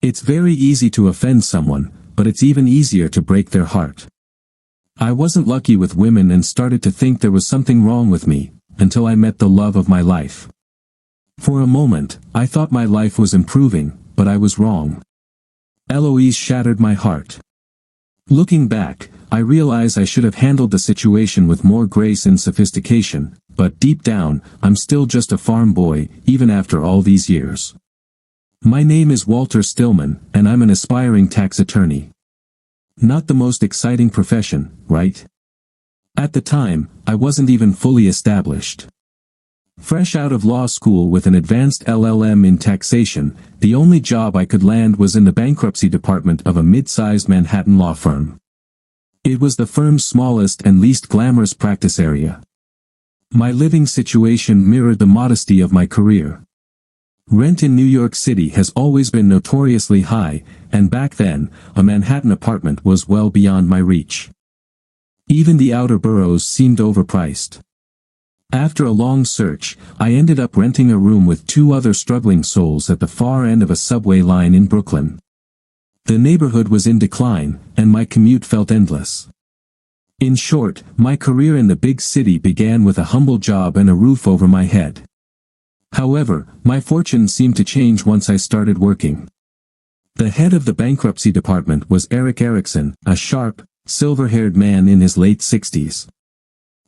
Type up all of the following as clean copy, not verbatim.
It's very easy to offend someone, but it's even easier to break their heart. I wasn't lucky with women and started to think there was something wrong with me, until I met the love of my life. For a moment, I thought my life was improving, but I was wrong. Eloise shattered my heart. Looking back, I realize I should have handled the situation with more grace and sophistication, but deep down, I'm still just a farm boy, even after all these years. My name is Walter Stillman, and I'm an aspiring tax attorney. Not the most exciting profession, right? At the time, I wasn't even fully established. Fresh out of law school with an advanced LLM in taxation, the only job I could land was in the bankruptcy department of a mid-sized Manhattan law firm. It was the firm's smallest and least glamorous practice area. My living situation mirrored the modesty of my career. Rent in New York City has always been notoriously high, and back then, a Manhattan apartment was well beyond my reach. Even the outer boroughs seemed overpriced. After a long search, I ended up renting a room with two other struggling souls at the far end of a subway line in Brooklyn. The neighborhood was in decline, and my commute felt endless. In short, my career in the big city began with a humble job and a roof over my head. However, my fortune seemed to change once I started working. The head of the bankruptcy department was Eric Erickson, a sharp, silver-haired man in his late 60s.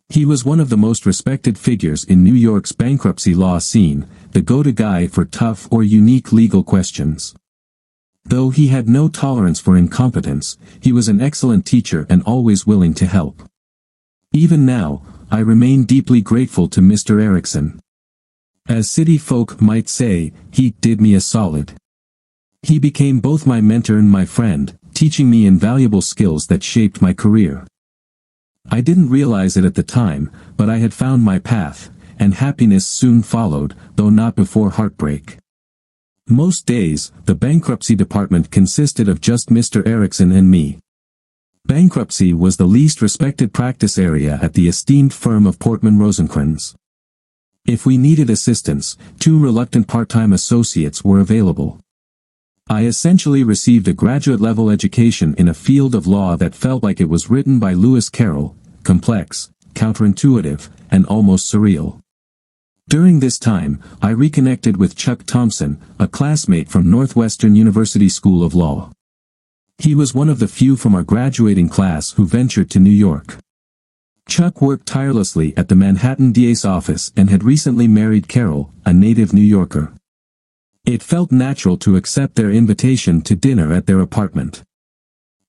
He was one of the most respected figures in New York's bankruptcy law scene, the go-to guy for tough or unique legal questions. Though he had no tolerance for incompetence, he was an excellent teacher and always willing to help. Even now, I remain deeply grateful to Mr. Erickson. As city folk might say, he did me a solid. He became both my mentor and my friend, teaching me invaluable skills that shaped my career. I didn't realize it at the time, but I had found my path, and happiness soon followed, though not before heartbreak. Most days, the bankruptcy department consisted of just Mr. Erickson and me. Bankruptcy was the least respected practice area at the esteemed firm of Portman Rosencrans. If we needed assistance, two reluctant part-time associates were available. I essentially received a graduate-level education in a field of law that felt like it was written by Lewis Carroll, complex, counterintuitive, and almost surreal. During this time, I reconnected with Chuck Thompson, a classmate from Northwestern University School of Law. He was one of the few from our graduating class who ventured to New York. Chuck worked tirelessly at the Manhattan DA's office and had recently married Carol, a native New Yorker. It felt natural to accept their invitation to dinner at their apartment.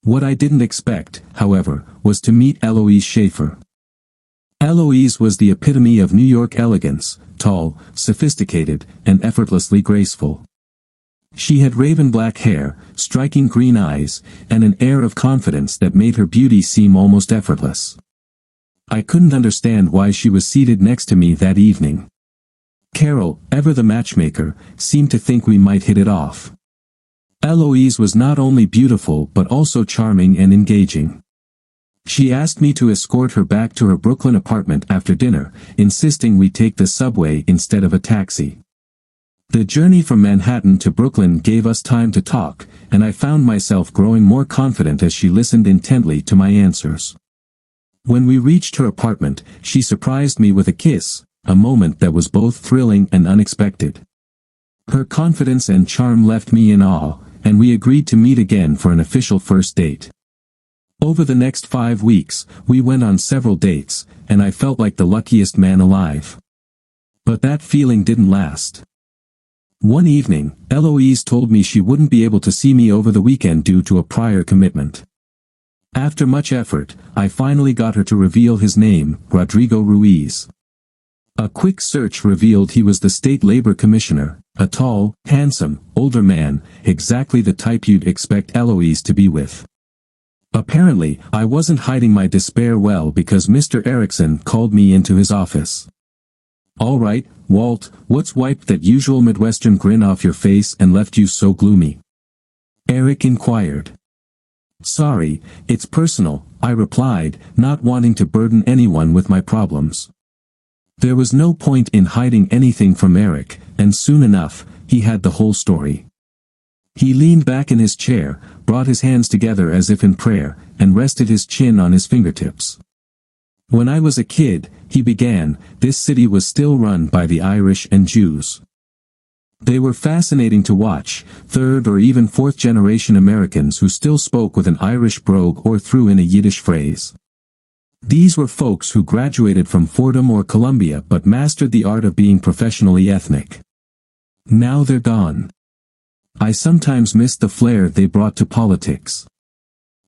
What I didn't expect, however, was to meet Eloise Schaefer. Eloise was the epitome of New York elegance, tall, sophisticated, and effortlessly graceful. She had raven black hair, striking green eyes, and an air of confidence that made her beauty seem almost effortless. I couldn't understand why she was seated next to me that evening. Carol, ever the matchmaker, seemed to think we might hit it off. Eloise was not only beautiful but also charming and engaging. She asked me to escort her back to her Brooklyn apartment after dinner, insisting we take the subway instead of a taxi. The journey from Manhattan to Brooklyn gave us time to talk, and I found myself growing more confident as she listened intently to my answers. When we reached her apartment, she surprised me with a kiss, a moment that was both thrilling and unexpected. Her confidence and charm left me in awe, and we agreed to meet again for an official first date. Over the next 5 weeks, we went on several dates, and I felt like the luckiest man alive. But that feeling didn't last. One evening, Eloise told me she wouldn't be able to see me over the weekend due to a prior commitment. After much effort, I finally got her to reveal his name, Rodrigo Ruiz. A quick search revealed he was the state labor commissioner, a tall, handsome, older man, exactly the type you'd expect Eloise to be with. Apparently, I wasn't hiding my despair well because Mr. Erickson called me into his office. "All right, Walt, what's wiped that usual Midwestern grin off your face and left you so gloomy?" Eric inquired. "Sorry, it's personal," I replied, not wanting to burden anyone with my problems. There was no point in hiding anything from Eric, and soon enough, he had the whole story. He leaned back in his chair, brought his hands together as if in prayer, and rested his chin on his fingertips. When I was a kid, he began, this city was still run by the Irish and Jews. They were fascinating to watch, third or even fourth generation Americans who still spoke with an Irish brogue or threw in a Yiddish phrase. These were folks who graduated from Fordham or Columbia but mastered the art of being professionally ethnic. Now they're gone. I sometimes miss the flair they brought to politics.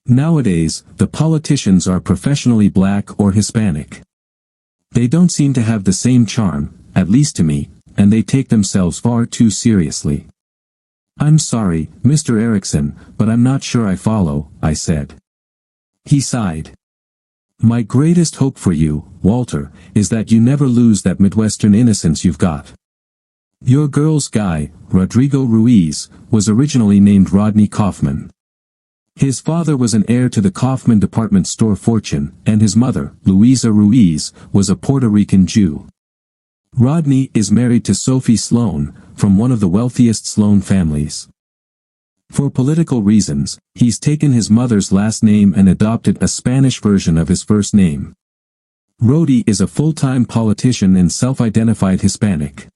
Nowadays, the politicians are professionally black or Hispanic. They don't seem to have the same charm, at least to me, and they take themselves far too seriously. I'm sorry, Mr. Erickson, but I'm not sure I follow, I said. He sighed. My greatest hope for you, Walter, is that you never lose that Midwestern innocence you've got. Your girl's guy, Rodrigo Ruiz, was originally named Rodney Kaufman. His father was an heir to the Kaufman department store fortune, and his mother, Luisa Ruiz, was a Puerto Rican Jew. Rodney is married to Sophie Sloan, from one of the wealthiest Sloan families. For political reasons, he's taken his mother's last name and adopted a Spanish version of his first name. Rhodey is a full-time politician and self-identified Hispanic.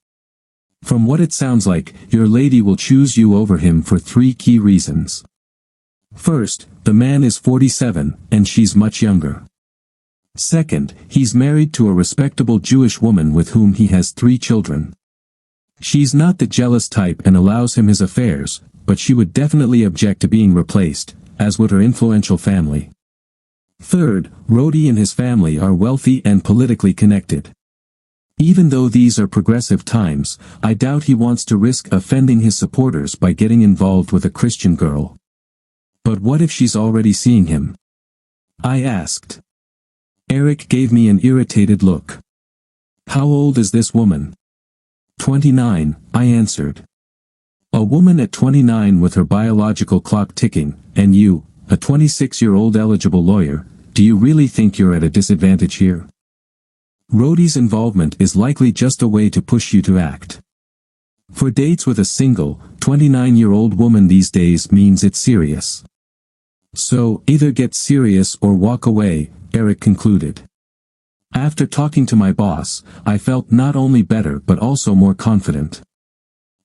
From what it sounds like, your lady will choose you over him for 3 key reasons. First, the man is 47, and she's much younger. Second, he's married to a respectable Jewish woman with whom he has 3 children. She's not the jealous type and allows him his affairs, but she would definitely object to being replaced, as would her influential family. Third, Rhodey and his family are wealthy and politically connected. Even though these are progressive times, I doubt he wants to risk offending his supporters by getting involved with a Christian girl. But what if she's already seeing him? I asked. Eric gave me an irritated look. How old is this woman? 29, I answered. A woman at 29 with her biological clock ticking, and you, a 26-year-old eligible lawyer, do you really think you're at a disadvantage here? Rhodey's involvement is likely just a way to push you to act. For dates with a single, 29-year-old woman these days means it's serious. So, either get serious or walk away, Eric concluded. After talking to my boss, I felt not only better but also more confident.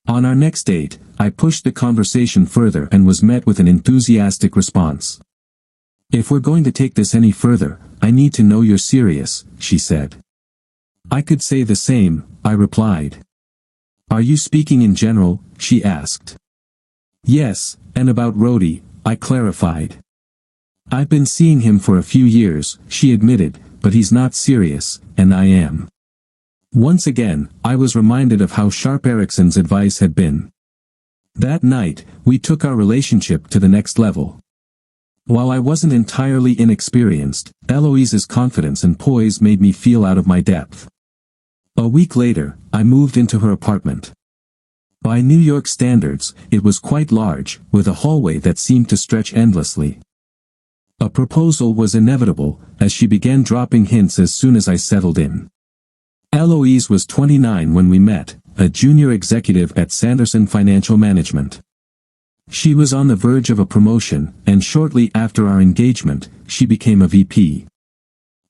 On our next date, I pushed the conversation further and was met with an enthusiastic response. If we're going to take this any further, I need to know you're serious, she said. I could say the same, I replied. Are you speaking in general? She asked. Yes, and about Rhodey, I clarified. I've been seeing him for a few years, she admitted, but he's not serious, and I am. Once again, I was reminded of how sharp Erickson's advice had been. That night, we took our relationship to the next level. While I wasn't entirely inexperienced, Eloise's confidence and poise made me feel out of my depth. A week later, I moved into her apartment. By New York standards, it was quite large, with a hallway that seemed to stretch endlessly. A proposal was inevitable, as she began dropping hints as soon as I settled in. Eloise was 29 when we met, a junior executive at Sanderson Financial Management. She was on the verge of a promotion, and shortly after our engagement, she became a VP.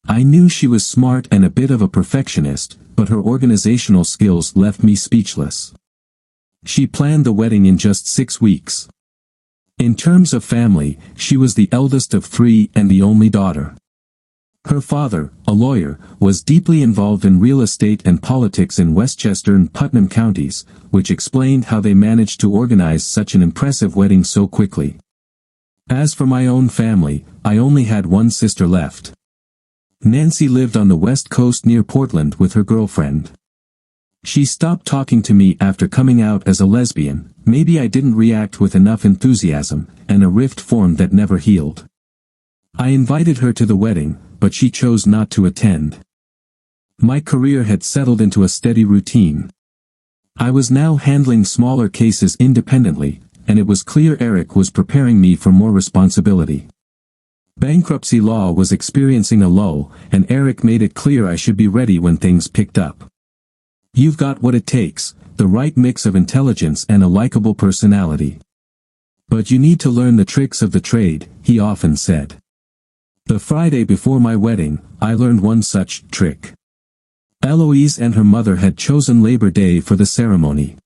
I knew she was smart and a bit of a perfectionist, but her organizational skills left me speechless. She planned the wedding in just 6 weeks. In terms of family, she was the eldest of 3 and the only daughter. Her father, a lawyer, was deeply involved in real estate and politics in Westchester and Putnam counties, which explained how they managed to organize such an impressive wedding so quickly. As for my own family, I only had one sister left. Nancy lived on the West Coast near Portland with her girlfriend. She stopped talking to me after coming out as a lesbian. Maybe I didn't react with enough enthusiasm, and a rift formed that never healed. I invited her to the wedding, but she chose not to attend. My career had settled into a steady routine. I was now handling smaller cases independently, and it was clear Eric was preparing me for more responsibility. Bankruptcy law was experiencing a lull, and Eric made it clear I should be ready when things picked up. You've got what it takes, the right mix of intelligence and a likable personality. But you need to learn the tricks of the trade, he often said. The Friday before my wedding, I learned one such trick. Eloise and her mother had chosen Labor Day for the ceremony.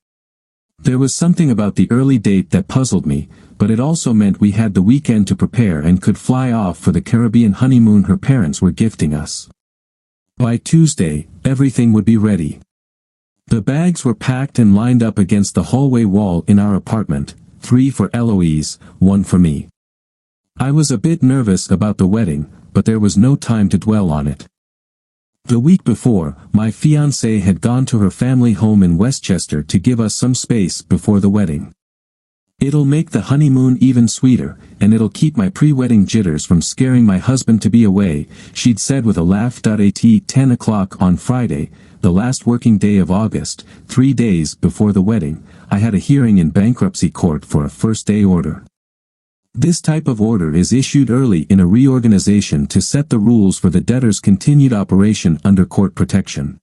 There was something about the early date that puzzled me, but it also meant we had the weekend to prepare and could fly off for the Caribbean honeymoon her parents were gifting us. By Tuesday, everything would be ready. The bags were packed and lined up against the hallway wall in our apartment, 3 for Eloise, 1 for me. I was a bit nervous about the wedding, but there was no time to dwell on it. The week before, my fiancée had gone to her family home in Westchester to give us some space before the wedding. It'll make the honeymoon even sweeter, and it'll keep my pre-wedding jitters from scaring my husband to be away, she'd said with a laugh. At 10 o'clock on Friday, the last working day of August, 3 days before the wedding, I had a hearing in bankruptcy court for a first-day order. This type of order is issued early in a reorganization to set the rules for the debtor's continued operation under court protection.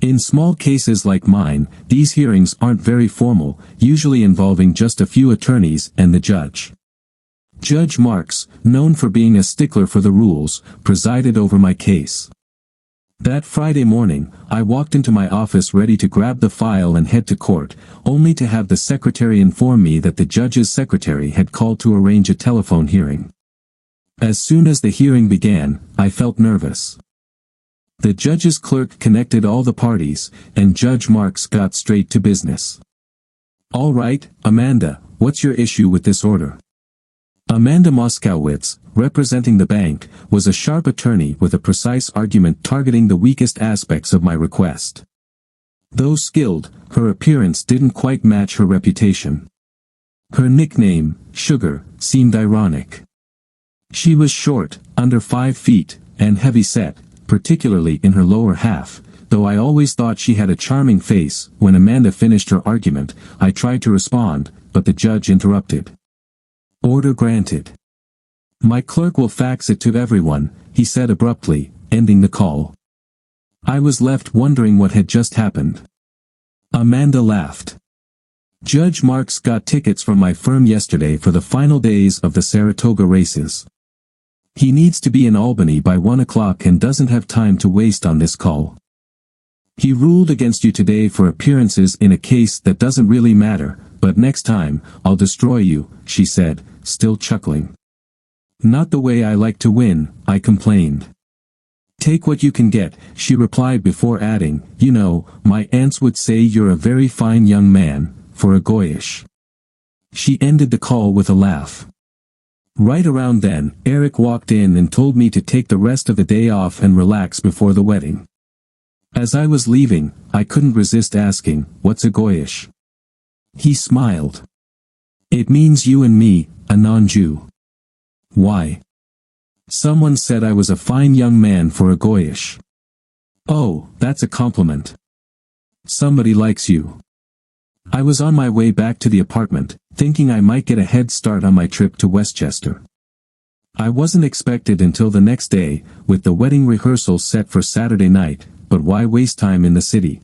In small cases like mine, these hearings aren't very formal, usually involving just a few attorneys and the judge. Judge Marks, known for being a stickler for the rules, presided over my case. That Friday morning, I walked into my office ready to grab the file and head to court, only to have the secretary inform me that the judge's secretary had called to arrange a telephone hearing. As soon as the hearing began, I felt nervous. The judge's clerk connected all the parties, and Judge Marks got straight to business. "All right, Amanda, what's your issue with this order?" Amanda Moskowitz, representing the bank, was a sharp attorney with a precise argument targeting the weakest aspects of my request. Though skilled, her appearance didn't quite match her reputation. Her nickname, Sugar, seemed ironic. She was short, under 5 feet, and heavy-set, particularly in her lower half, though I always thought she had a charming face. When Amanda finished her argument, I tried to respond, but the judge interrupted. "Order granted. My clerk will fax it to everyone," he said abruptly, ending the call. I was left wondering what had just happened. Amanda laughed. "Judge Marks got tickets from my firm yesterday for the final days of the Saratoga races. He needs to be in Albany by 1 o'clock and doesn't have time to waste on this call. He ruled against you today for appearances in a case that doesn't really matter, but next time, I'll destroy you," she said, still chuckling. "Not the way I like to win," I complained. "Take what you can get," she replied before adding, "You know, my aunts would say you're a very fine young man, for a Goyish." She ended the call with a laugh. Right around then, Eric walked in and told me to take the rest of the day off and relax before the wedding. As I was leaving, I couldn't resist asking, "What's a Goyish?" He smiled. "It means you and me, a non-Jew." "Why?" "Someone said I was a fine young man for a Goyish." "Oh, that's a compliment. Somebody likes you." I was on my way back to the apartment, thinking I might get a head start on my trip to Westchester. I wasn't expected until the next day, with the wedding rehearsal set for Saturday night, but why waste time in the city?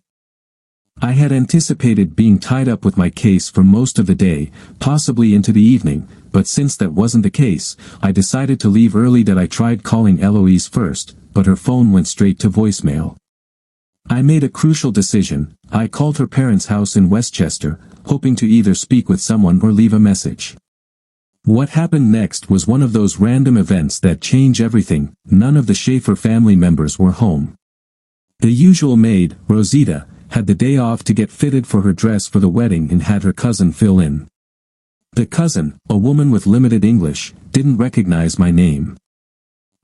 I had anticipated being tied up with my case for most of the day, possibly into the evening, but since that wasn't the case, I decided to leave early. I tried calling Eloise first, but her phone went straight to voicemail. I made a crucial decision. I called her parents' house in Westchester, hoping to either speak with someone or leave a message. What happened next was one of those random events that change everything. None of the Schaefer family members were home. The usual maid, Rosita, had the day off to get fitted for her dress for the wedding and had her cousin fill in. The cousin, a woman with limited English, didn't recognize my name.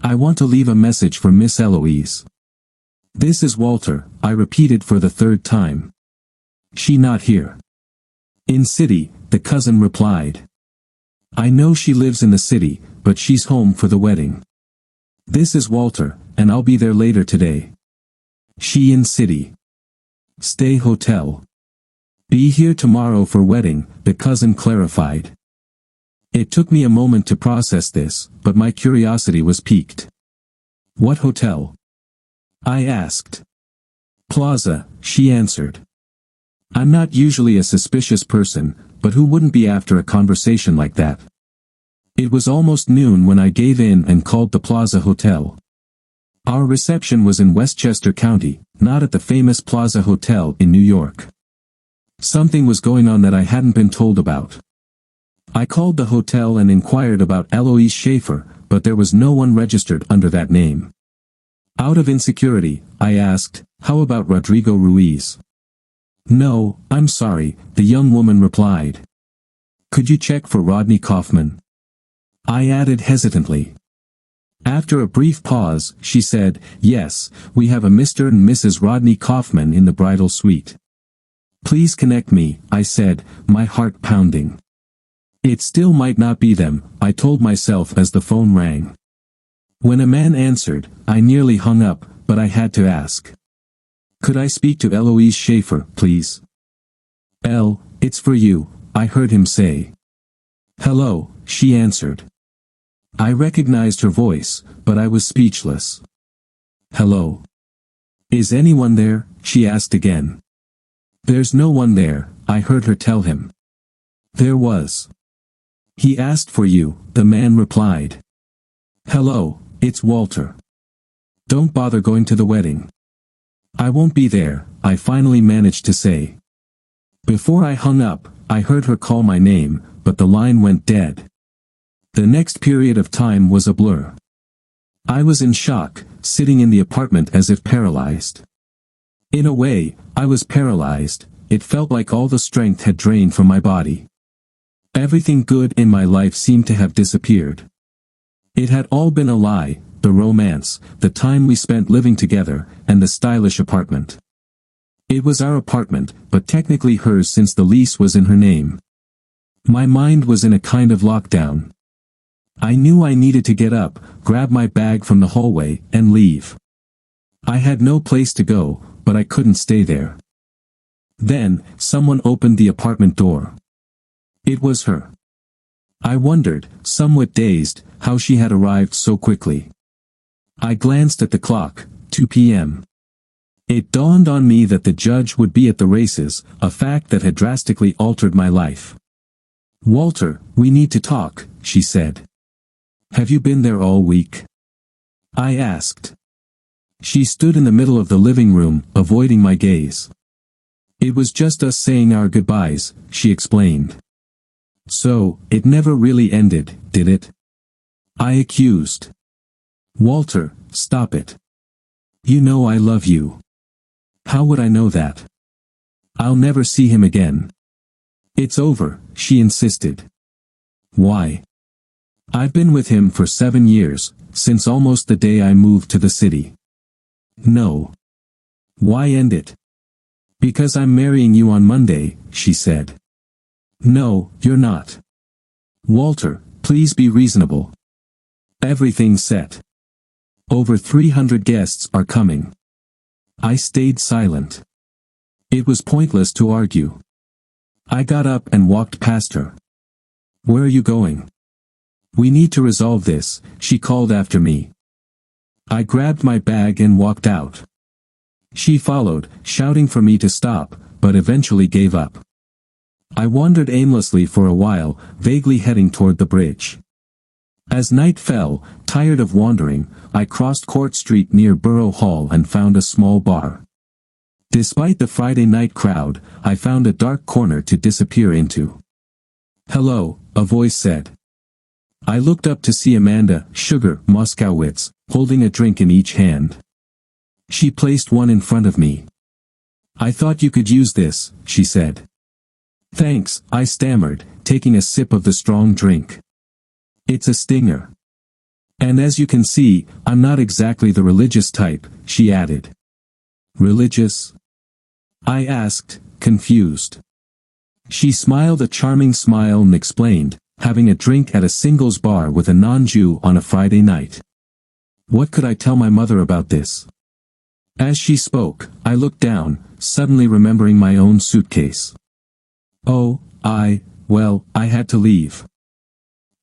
"I want to leave a message for Miss Eloise." "This is Walter," I repeated for the 3rd time. "She not here?" "In city," the cousin replied. "I know she lives in the city, but she's home for the wedding." "This is Walter, and I'll be there later today." "She in city. Stay hotel. Be here tomorrow for wedding," the cousin clarified. It took me a moment to process this, but my curiosity was piqued. "What hotel?" I asked. "Plaza," she answered. I'm not usually a suspicious person, but who wouldn't be after a conversation like that? It was almost noon when I gave in and called the Plaza Hotel. Our reception was in Westchester County, not at the famous Plaza Hotel in New York. Something was going on that I hadn't been told about. I called the hotel and inquired about Eloise Schaefer, but there was no one registered under that name. Out of insecurity, I asked, "How about Rodrigo Ruiz?" "No, I'm sorry," the young woman replied. "Could you check for Rodney Kaufman?" I added hesitantly. After a brief pause, she said, "Yes, we have a Mr. and Mrs. Rodney Kaufman in the bridal suite." "Please connect me," I said, my heart pounding. It still might not be them, I told myself as the phone rang. When a man answered, I nearly hung up, but I had to ask. "Could I speak to Eloise Schaefer, please?" "Elle, it's for you," I heard him say. "Hello," she answered. I recognized her voice, but I was speechless. "Hello. Is anyone there?" she asked again. "There's no one there," I heard her tell him. There was. "He asked for you," the man replied. "Hello, it's Walter. Don't bother going to the wedding." "I won't be there," I finally managed to say. Before I hung up, I heard her call my name, but the line went dead. The next period of time was a blur. I was in shock, sitting in the apartment as if paralyzed. In a way, I was paralyzed. It felt like all the strength had drained from my body. Everything good in my life seemed to have disappeared. It had all been a lie, the romance, the time we spent living together, and the stylish apartment. It was our apartment, but technically hers since the lease was in her name. My mind was in a kind of lockdown. I knew I needed to get up, grab my bag from the hallway, and leave. I had no place to go, but I couldn't stay there. Then, someone opened the apartment door. It was her. I wondered, somewhat dazed, how she had arrived so quickly. I glanced at the clock, 2 p.m. It dawned on me that the judge would be at the races, a fact that had drastically altered my life. "Walter, we need to talk," she said. "Have you been there all week?" I asked. She stood in the middle of the living room, avoiding my gaze. "It was just us saying our goodbyes," she explained. "So, it never really ended, did it?" I accused. "Walter, stop it. You know I love you." "How would I know that? I'll never see him again." "It's over," she insisted. "Why?" "I've been with him for 7 years, since almost the day I moved to the city." "No." "Why end it?" "Because I'm marrying you on Monday," she said. "No, you're not." "Walter, please be reasonable. Everything's set. Over 300 guests are coming." I stayed silent. It was pointless to argue. I got up and walked past her. "Where are you going?" "We need to resolve this," she called after me. I grabbed my bag and walked out. She followed, shouting for me to stop, but eventually gave up. I wandered aimlessly for a while, vaguely heading toward the bridge. As night fell, tired of wandering, I crossed Court Street near Borough Hall and found a small bar. Despite the Friday night crowd, I found a dark corner to disappear into. "Hello," a voice said. I looked up to see Amanda Sugar Moskowitz, holding a drink in each hand. She placed one in front of me. "I thought you could use this," she said. "Thanks," I stammered, taking a sip of the strong drink. "It's a stinger. And as you can see, I'm not exactly the religious type," she added. "Religious?" I asked, confused. She smiled a charming smile and explained, having a drink at a singles bar with a non-Jew on a Friday night. What could I tell my mother about this? As she spoke, I looked down, suddenly remembering my own suitcase. Oh, I had to leave.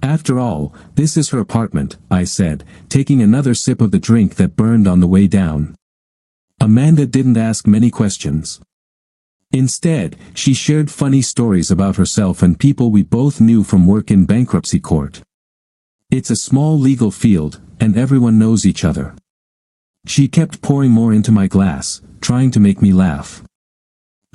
"After all, this is her apartment," I said, taking another sip of the drink that burned on the way down. Amanda didn't ask many questions. Instead, she shared funny stories about herself and people we both knew from work in bankruptcy court. It's a small legal field, and everyone knows each other. She kept pouring more into my glass, trying to make me laugh.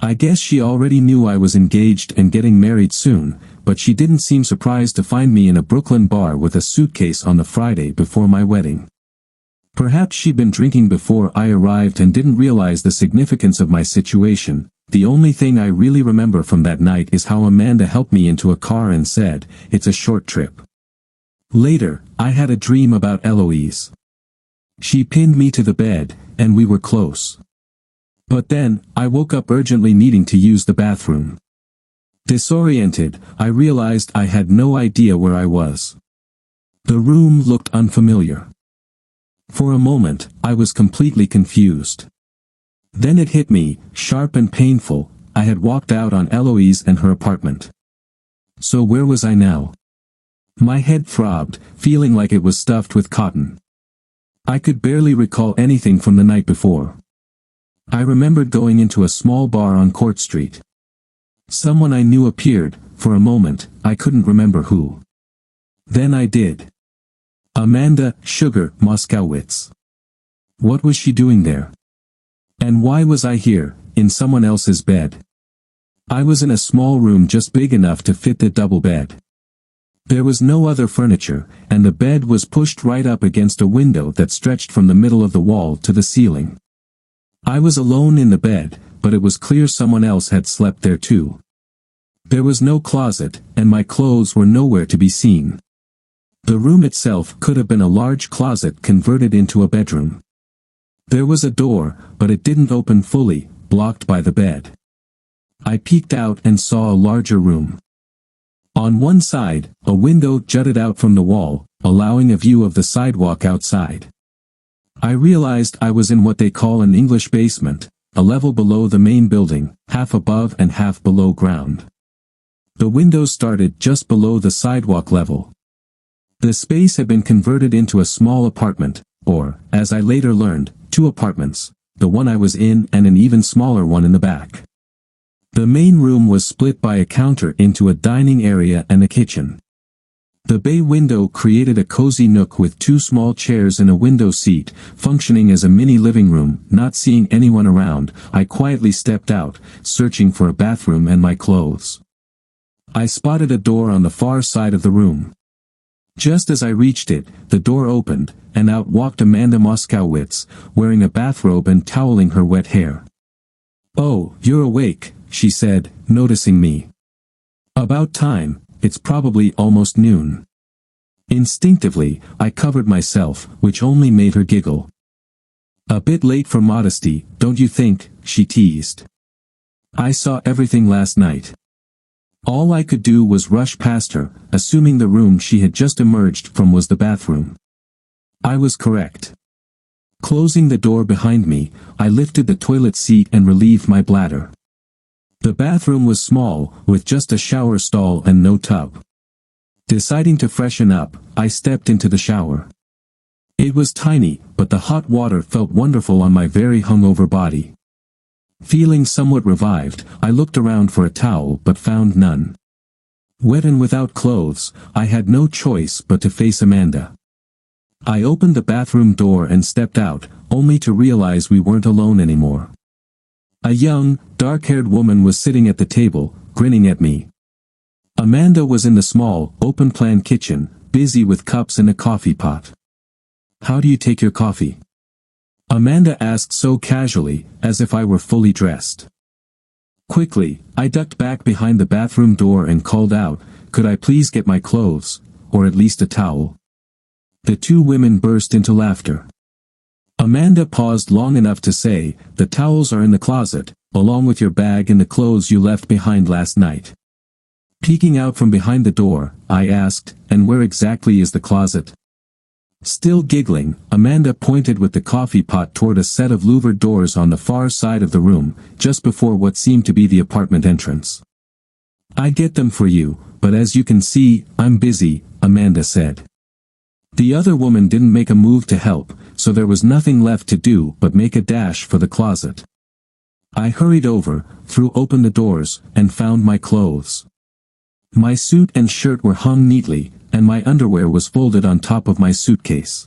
I guess she already knew I was engaged and getting married soon, but she didn't seem surprised to find me in a Brooklyn bar with a suitcase on the Friday before my wedding. Perhaps she'd been drinking before I arrived and didn't realize the significance of my situation. The only thing I really remember from that night is how Amanda helped me into a car and said, "It's a short trip." Later, I had a dream about Eloise. She pinned me to the bed, and we were close. But then, I woke up urgently needing to use the bathroom. Disoriented, I realized I had no idea where I was. The room looked unfamiliar. For a moment, I was completely confused. Then it hit me, sharp and painful, I had walked out on Eloise and her apartment. So where was I now? My head throbbed, feeling like it was stuffed with cotton. I could barely recall anything from the night before. I remembered going into a small bar on Court Street. Someone I knew appeared. For a moment, I couldn't remember who. Then I did. Amanda Sugar Moskowitz. What was she doing there? And why was I here, in someone else's bed? I was in a small room just big enough to fit the double bed. There was no other furniture, and the bed was pushed right up against a window that stretched from the middle of the wall to the ceiling. I was alone in the bed, but it was clear someone else had slept there too. There was no closet, and my clothes were nowhere to be seen. The room itself could have been a large closet converted into a bedroom. There was a door, but it didn't open fully, blocked by the bed. I peeked out and saw a larger room. On one side, a window jutted out from the wall, allowing a view of the sidewalk outside. I realized I was in what they call an English basement, a level below the main building, half above and half below ground. The windows started just below the sidewalk level. The space had been converted into a small apartment, or, as I later learned, 2 apartments, the one I was in and an even smaller one in the back. The main room was split by a counter into a dining area and a kitchen. The bay window created a cozy nook with 2 small chairs and a window seat, functioning as a mini living room. Not seeing anyone around, I quietly stepped out, searching for a bathroom and my clothes. I spotted a door on the far side of the room. Just as I reached it, the door opened, and out walked Amanda Moskowitz, wearing a bathrobe and toweling her wet hair. "Oh, you're awake," she said, noticing me. "About time, it's probably almost noon." Instinctively, I covered myself, which only made her giggle. "A bit late for modesty, don't you think?" she teased. "I saw everything last night." All I could do was rush past her, assuming the room she had just emerged from was the bathroom. I was correct. Closing the door behind me, I lifted the toilet seat and relieved my bladder. The bathroom was small, with just a shower stall and no tub. Deciding to freshen up, I stepped into the shower. It was tiny, but the hot water felt wonderful on my very hungover body. Feeling somewhat revived, I looked around for a towel but found none. Wet and without clothes, I had no choice but to face Amanda. I opened the bathroom door and stepped out, only to realize we weren't alone anymore. A young, dark-haired woman was sitting at the table, grinning at me. Amanda was in the small, open-plan kitchen, busy with cups and a coffee pot. "How do you take your coffee?" Amanda asked so casually, as if I were fully dressed. Quickly, I ducked back behind the bathroom door and called out, "Could I please get my clothes, or at least a towel?" The 2 women burst into laughter. Amanda paused long enough to say, "The towels are in the closet, along with your bag and the clothes you left behind last night." Peeking out from behind the door, I asked, "And where exactly is the closet?" Still giggling, Amanda pointed with the coffee pot toward a set of louvered doors on the far side of the room, just before what seemed to be the apartment entrance. "I'd get them for you, but as you can see, I'm busy," Amanda said. The other woman didn't make a move to help, so there was nothing left to do but make a dash for the closet. I hurried over, threw open the doors, and found my clothes. My suit and shirt were hung neatly, and my underwear was folded on top of my suitcase.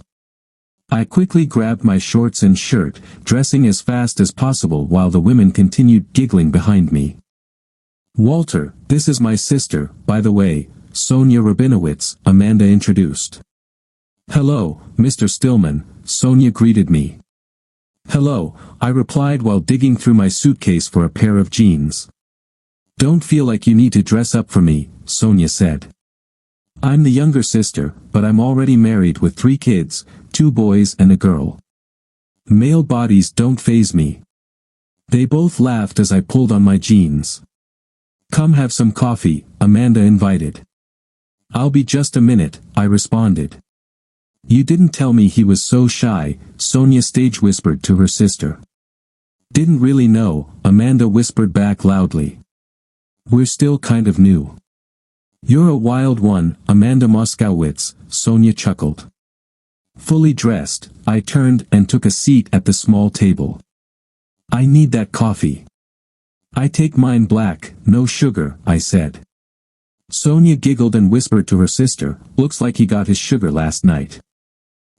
I quickly grabbed my shorts and shirt, dressing as fast as possible while the women continued giggling behind me. "Walter, this is my sister, by the way, Sonia Rabinowitz," Amanda introduced. "Hello, Mr. Stillman," Sonia greeted me. "Hello," I replied while digging through my suitcase for a pair of jeans. "Don't feel like you need to dress up for me," Sonia said. "I'm the younger sister, but I'm already married with 3 kids, 2 boys and a girl. Male bodies don't faze me." They both laughed as I pulled on my jeans. "Come have some coffee," Amanda invited. "I'll be just a minute," I responded. "You didn't tell me he was so shy," Sonia stage whispered to her sister. "Didn't really know," Amanda whispered back loudly. "We're still kind of new." "You're a wild one, Amanda Moskowitz," Sonia chuckled. Fully dressed, I turned and took a seat at the small table. "I need that coffee." "I take mine black, no sugar," I said. Sonia giggled and whispered to her sister, "Looks like he got his sugar last night."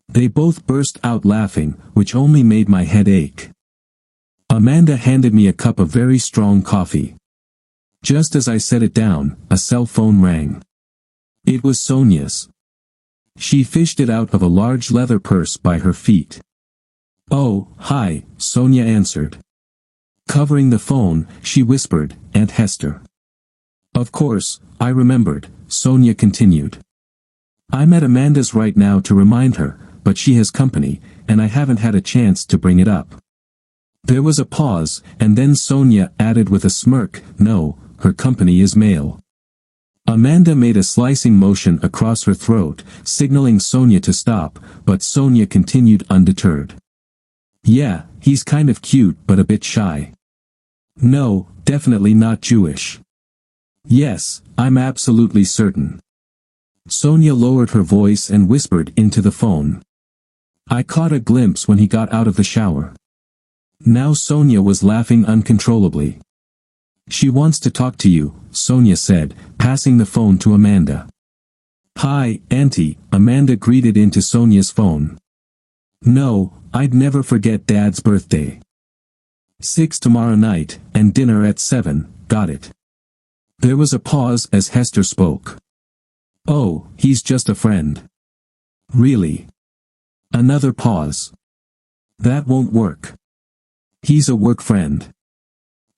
They both burst out laughing, which only made my head ache. Amanda handed me a cup of very strong coffee. Just as I set it down, a cell phone rang. It was Sonia's. She fished it out of a large leather purse by her feet. "Oh, hi," Sonia answered. Covering the phone, she whispered, "Aunt Hester." "Of course," I remembered, Sonia continued. "I'm at Amanda's right now to remind her, but she has company, and I haven't had a chance to bring it up." There was a pause, and then Sonia added with a smirk, "No, her company is male." Amanda made a slicing motion across her throat, signaling Sonia to stop, but Sonia continued undeterred. "Yeah, he's kind of cute but a bit shy." "No, definitely not Jewish." "Yes, I'm absolutely certain." Sonia lowered her voice and whispered into the phone. I caught a glimpse when he got out of the shower. Now Sonia was laughing uncontrollably. "She wants to talk to you," Sonia said, passing the phone to Amanda. "Hi, Auntie," Amanda greeted into Sonia's phone. "No, I'd never forget Dad's birthday. 6 tomorrow night, and dinner at 7, got it." There was a pause as Hester spoke. "Oh, he's just a friend." "Really?" Another pause. "That won't work. He's a work friend.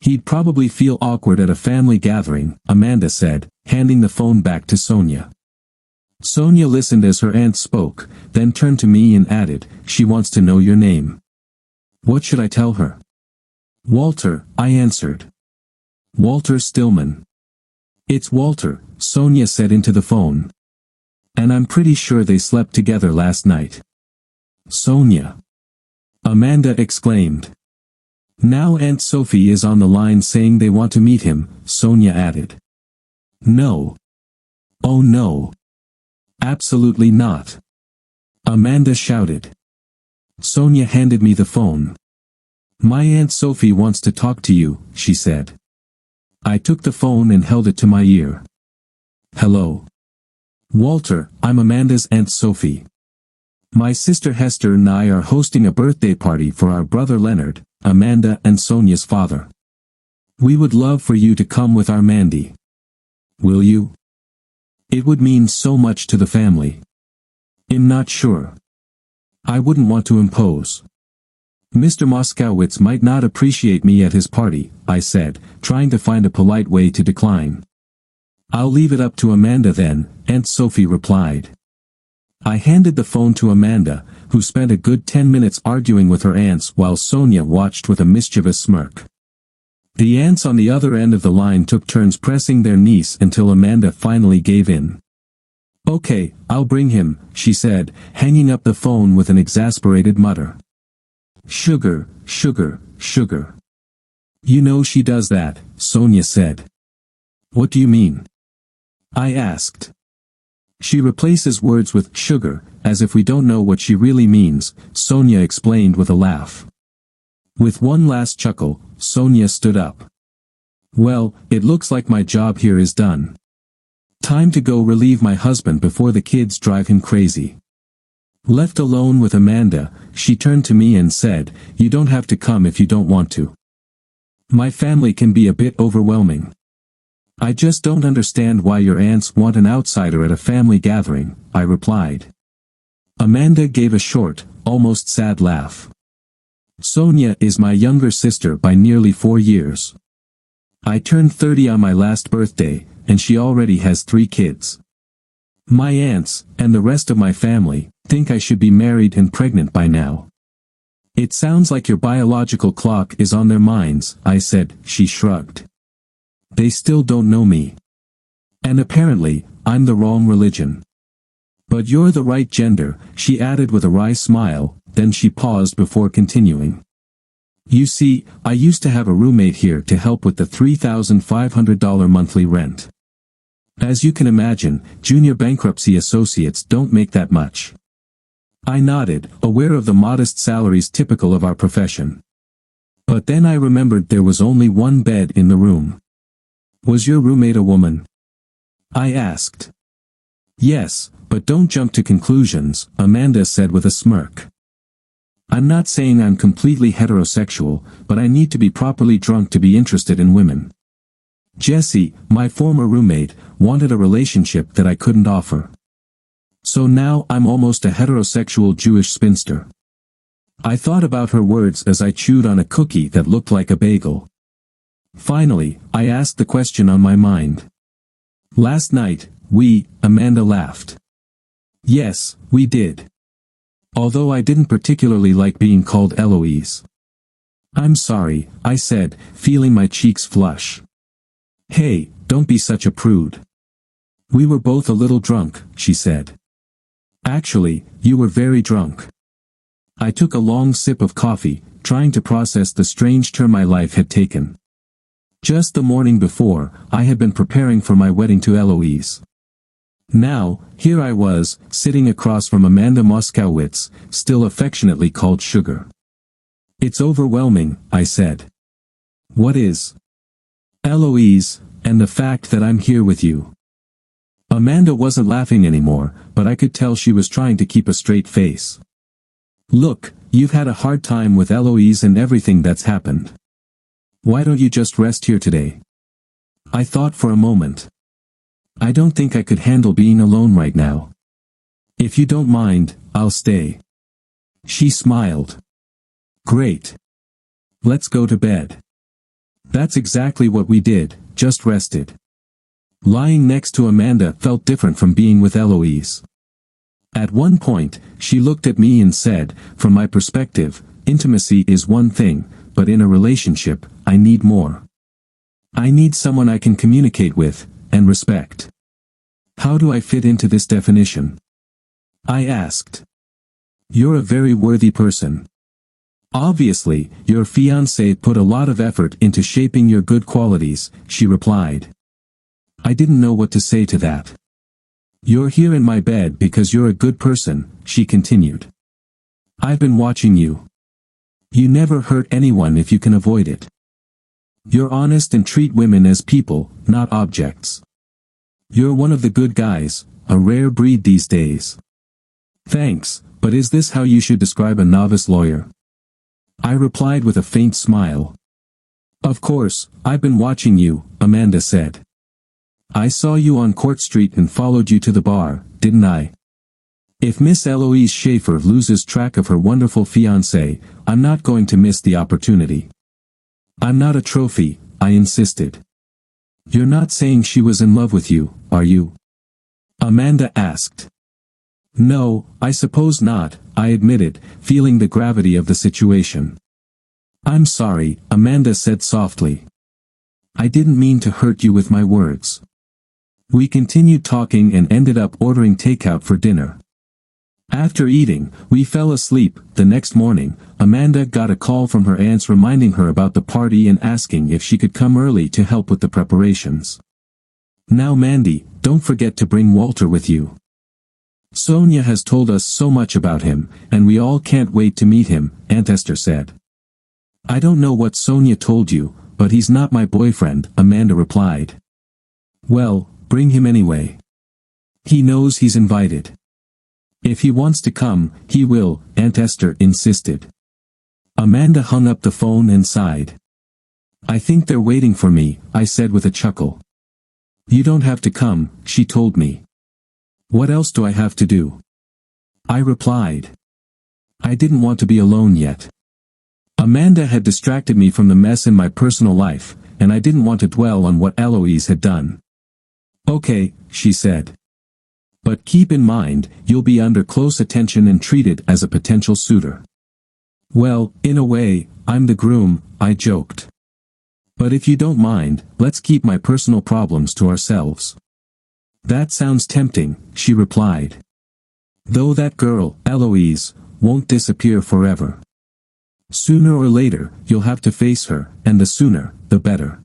He'd probably feel awkward at a family gathering," Amanda said, handing the phone back to Sonia. Sonia listened as her aunt spoke, then turned to me and added, "She wants to know your name." "What should I tell her?" "Walter," I answered. "Walter Stillman." "It's Walter," Sonia said into the phone. "And I'm pretty sure they slept together last night." "Sonia!" Amanda exclaimed. "Now Aunt Sophie is on the line saying they want to meet him," Sonia added. "No. Oh no. Absolutely not." Amanda shouted. Sonia handed me the phone. "My Aunt Sophie wants to talk to you," she said. I took the phone and held it to my ear. "Hello. Walter, I'm Amanda's Aunt Sophie. My sister Hester and I are hosting a birthday party for our brother Leonard, Amanda and Sonia's father. We would love for you to come with our Mandy. Will you? It would mean so much to the family." "I'm not sure. I wouldn't want to impose. Mr. Moskowitz might not appreciate me at his party," I said, trying to find a polite way to decline. "I'll leave it up to Amanda then," Aunt Sophie replied. I handed the phone to Amanda, who spent a good 10 minutes arguing with her aunts while Sonia watched with a mischievous smirk. The aunts on the other end of the line took turns pressing their niece until Amanda finally gave in. "Okay, I'll bring him," she said, hanging up the phone with an exasperated mutter. "Sugar, sugar, sugar. You know she does that," Sonia said. "What do you mean?" I asked. "She replaces words with sugar, as if we don't know what she really means," Sonia explained with a laugh. With one last chuckle, Sonia stood up. Well, it looks like my job here is done. Time to go relieve my husband before the kids drive him crazy. Left alone with Amanda, she turned to me and said, "You don't have to come if you don't want to. My family can be a bit overwhelming. I just don't understand why your aunts want an outsider at a family gathering," I replied. Amanda gave a short, almost sad laugh. Sonia is my younger sister by nearly 4 years. I turned 30 on my last birthday, and she already has 3 kids. My aunts, and the rest of my family, think I should be married and pregnant by now. It sounds like your biological clock is on their minds, I said. She shrugged. They still don't know me. And apparently, I'm the wrong religion. But you're the right gender, she added with a wry smile, then she paused before continuing. You see, I used to have a roommate here to help with the $3,500 monthly rent. As you can imagine, junior bankruptcy associates don't make that much. I nodded, aware of the modest salaries typical of our profession. But then I remembered there was only one bed in the room. Was your roommate a woman? I asked. Yes, but don't jump to conclusions, Amanda said with a smirk. I'm not saying I'm completely heterosexual, but I need to be properly drunk to be interested in women. Jessie, my former roommate, wanted a relationship that I couldn't offer. So now I'm almost a heterosexual Jewish spinster. I thought about her words as I chewed on a cookie that looked like a bagel. Finally, I asked the question on my mind. Last night, Amanda laughed. Yes, we did. Although I didn't particularly like being called Eloise. I'm sorry, I said, feeling my cheeks flush. Hey, don't be such a prude. We were both a little drunk, she said. Actually, you were very drunk. I took a long sip of coffee, trying to process the strange turn my life had taken. Just the morning before, I had been preparing for my wedding to Eloise. Now, here I was, sitting across from Amanda Moskowitz, still affectionately called Sugar. It's overwhelming, I said. What is? Eloise, and the fact that I'm here with you. Amanda wasn't laughing anymore, but I could tell she was trying to keep a straight face. Look, you've had a hard time with Eloise and everything that's happened. Why don't you just rest here today? I thought for a moment. I don't think I could handle being alone right now. If you don't mind, I'll stay. She smiled. Great. Let's go to bed. That's exactly what we did, just rested. Lying next to Amanda felt different from being with Eloise. At one point, she looked at me and said, from my perspective, intimacy is one thing, but in a relationship, I need more. I need someone I can communicate with, and respect. How do I fit into this definition? I asked. You're a very worthy person. Obviously, your fiancé put a lot of effort into shaping your good qualities, she replied. I didn't know what to say to that. You're here in my bed because you're a good person, she continued. I've been watching you. You never hurt anyone if you can avoid it. You're honest and treat women as people, not objects. You're one of the good guys, a rare breed these days. Thanks, but is this how you should describe a novice lawyer? I replied with a faint smile. Of course, I've been watching you, Amanda said. I saw you on Court Street and followed you to the bar, didn't I? If Miss Eloise Schaefer loses track of her wonderful fiancé, I'm not going to miss the opportunity. I'm not a trophy, I insisted. You're not saying she was in love with you, are you? Amanda asked. No, I suppose not, I admitted, feeling the gravity of the situation. I'm sorry, Amanda said softly. I didn't mean to hurt you with my words. We continued talking and ended up ordering takeout for dinner. After eating, we fell asleep. The next morning, Amanda got a call from her aunts reminding her about the party and asking if she could come early to help with the preparations. Now Mandy, don't forget to bring Walter with you. Sonia has told us so much about him, and we all can't wait to meet him, Aunt Esther said. I don't know what Sonia told you, but he's not my boyfriend, Amanda replied. Well, bring him anyway. He knows he's invited. If he wants to come, he will, Aunt Esther insisted. Amanda hung up the phone and sighed. I think they're waiting for me, I said with a chuckle. You don't have to come, she told me. What else do I have to do? I replied. I didn't want to be alone yet. Amanda had distracted me from the mess in my personal life, and I didn't want to dwell on what Eloise had done. Okay, she said. But keep in mind, you'll be under close attention and treated as a potential suitor. Well, in a way, I'm the groom, I joked. But if you don't mind, let's keep my personal problems to ourselves. That sounds tempting, she replied. Though that girl, Eloise, won't disappear forever. Sooner or later, you'll have to face her, and the sooner, the better.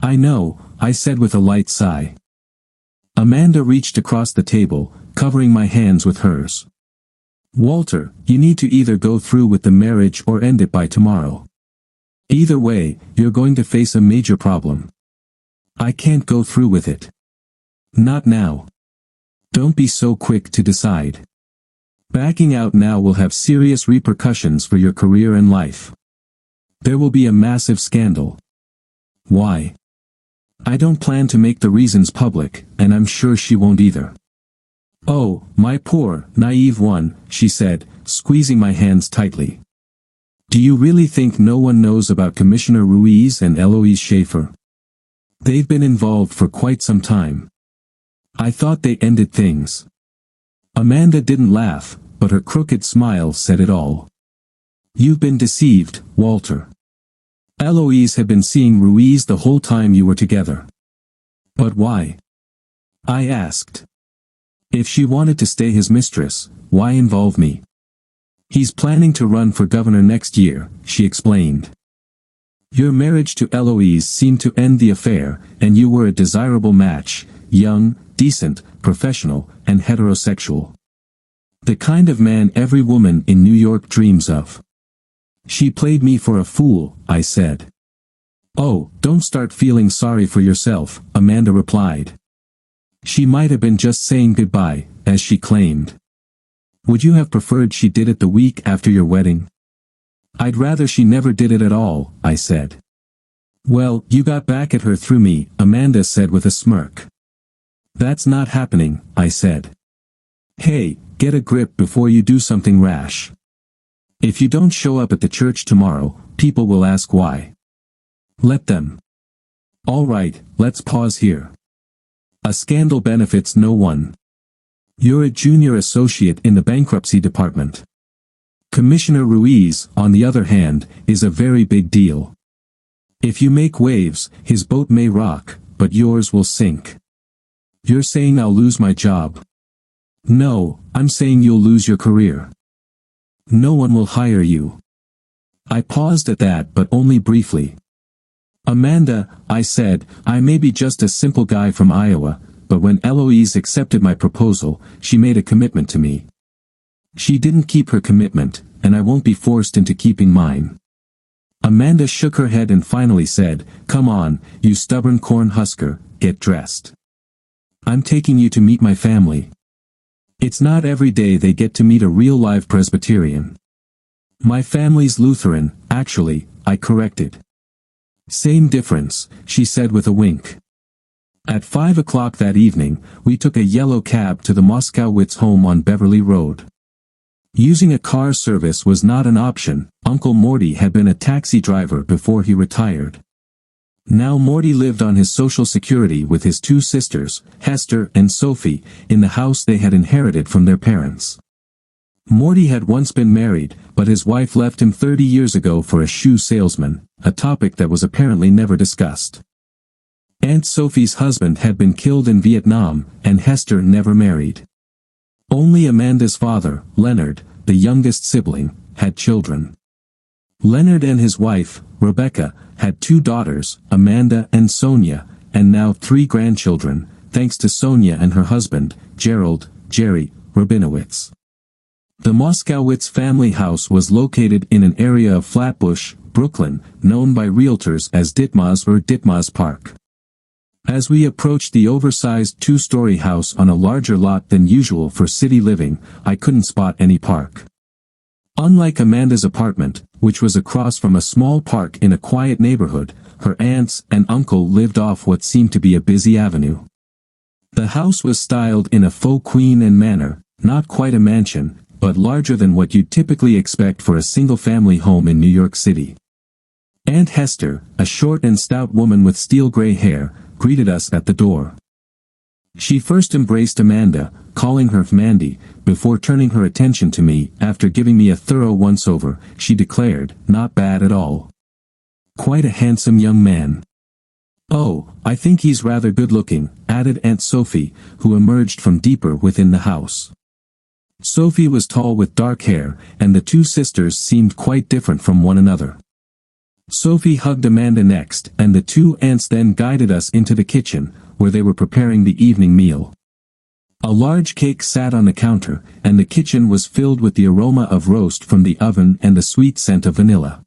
I know, I said with a light sigh. Amanda reached across the table, covering my hands with hers. Walter, you need to either go through with the marriage or end it by tomorrow. Either way, you're going to face a major problem. I can't go through with it. Not now. Don't be so quick to decide. Backing out now will have serious repercussions for your career and life. There will be a massive scandal. Why? I don't plan to make the reasons public, and I'm sure she won't either. Oh, my poor, naive one, she said, squeezing my hands tightly. Do you really think no one knows about Commissioner Ruiz and Eloise Schaefer? They've been involved for quite some time. I thought they ended things. Amanda didn't laugh, but her crooked smile said it all. You've been deceived, Walter. Eloise had been seeing Ruiz the whole time you were together. But why? I asked. If she wanted to stay his mistress, why involve me? He's planning to run for governor next year, she explained. Your marriage to Eloise seemed to end the affair, and you were a desirable match, young, decent, professional, and heterosexual. The kind of man every woman in New York dreams of. She played me for a fool, I said. Oh, don't start feeling sorry for yourself, Amanda replied. She might have been just saying goodbye, as she claimed. Would you have preferred she did it the week after your wedding? I'd rather she never did it at all, I said. Well, you got back at her through me, Amanda said with a smirk. That's not happening, I said. Hey, get a grip before you do something rash. If you don't show up at the church tomorrow, people will ask why. Let them. All right, let's pause here. A scandal benefits no one. You're a junior associate in the bankruptcy department. Commissioner Ruiz, on the other hand, is a very big deal. If you make waves, his boat may rock, but yours will sink. You're saying I'll lose my job? No, I'm saying you'll lose your career. No one will hire you. I paused at that, but only briefly. Amanda, I said, I may be just a simple guy from Iowa, but when Eloise accepted my proposal, she made a commitment to me. She didn't keep her commitment, and I won't be forced into keeping mine. Amanda shook her head and finally said, Come on, you stubborn corn husker, get dressed. I'm taking you to meet my family. It's not every day they get to meet a real live Presbyterian. My family's Lutheran, actually, I corrected. Same difference, she said with a wink. At 5 o'clock that evening, we took a yellow cab to the Moskowitz home on Beverly Road. Using a car service was not an option. Uncle Morty had been a taxi driver before he retired. Now Morty lived on his Social Security with his two sisters, Hester and Sophie, in the house they had inherited from their parents. Morty had once been married, but his wife left him 30 years ago for a shoe salesman, a topic that was apparently never discussed. Aunt Sophie's husband had been killed in Vietnam, and Hester never married. Only Amanda's father, Leonard, the youngest sibling, had children. Leonard and his wife, Rebecca, had 2 daughters, Amanda and Sonia, and now 3 grandchildren, thanks to Sonia and her husband, Jerry Rabinowitz. The Moskowitz family house was located in an area of Flatbush, Brooklyn, known by realtors as Ditmas or Ditmas Park. As we approached the oversized two-story house on a larger lot than usual for city living, I couldn't spot any park. Unlike Amanda's apartment, which was across from a small park in a quiet neighborhood, her aunts and uncle lived off what seemed to be a busy avenue. The house was styled in a faux Queen Anne manner, not quite a mansion, but larger than what you'd typically expect for a single-family home in New York City. Aunt Hester, a short and stout woman with steel-gray hair, greeted us at the door. She first embraced Amanda, calling her Mandy, before turning her attention to me. After giving me a thorough once-over, she declared, "Not bad at all. Quite a handsome young man." "Oh, I think he's rather good-looking," added Aunt Sophie, who emerged from deeper within the house. Sophie was tall with dark hair, and the two sisters seemed quite different from one another. Sophie hugged Amanda next, and the two aunts then guided us into the kitchen, where they were preparing the evening meal. A large cake sat on the counter, and the kitchen was filled with the aroma of roast from the oven and the sweet scent of vanilla.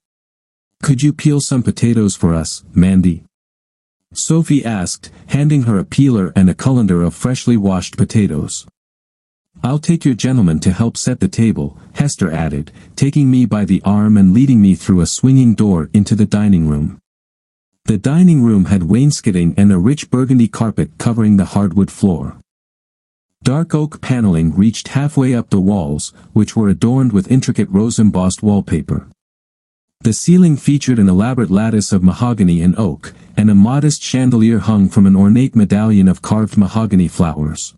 "Could you peel some potatoes for us, Mandy?" Sophie asked, handing her a peeler and a colander of freshly washed potatoes. "I'll take your gentleman to help set the table," Hester added, taking me by the arm and leading me through a swinging door into the dining room. The dining room had wainscoting and a rich burgundy carpet covering the hardwood floor. Dark oak paneling reached halfway up the walls, which were adorned with intricate rose-embossed wallpaper. The ceiling featured an elaborate lattice of mahogany and oak, and a modest chandelier hung from an ornate medallion of carved mahogany flowers.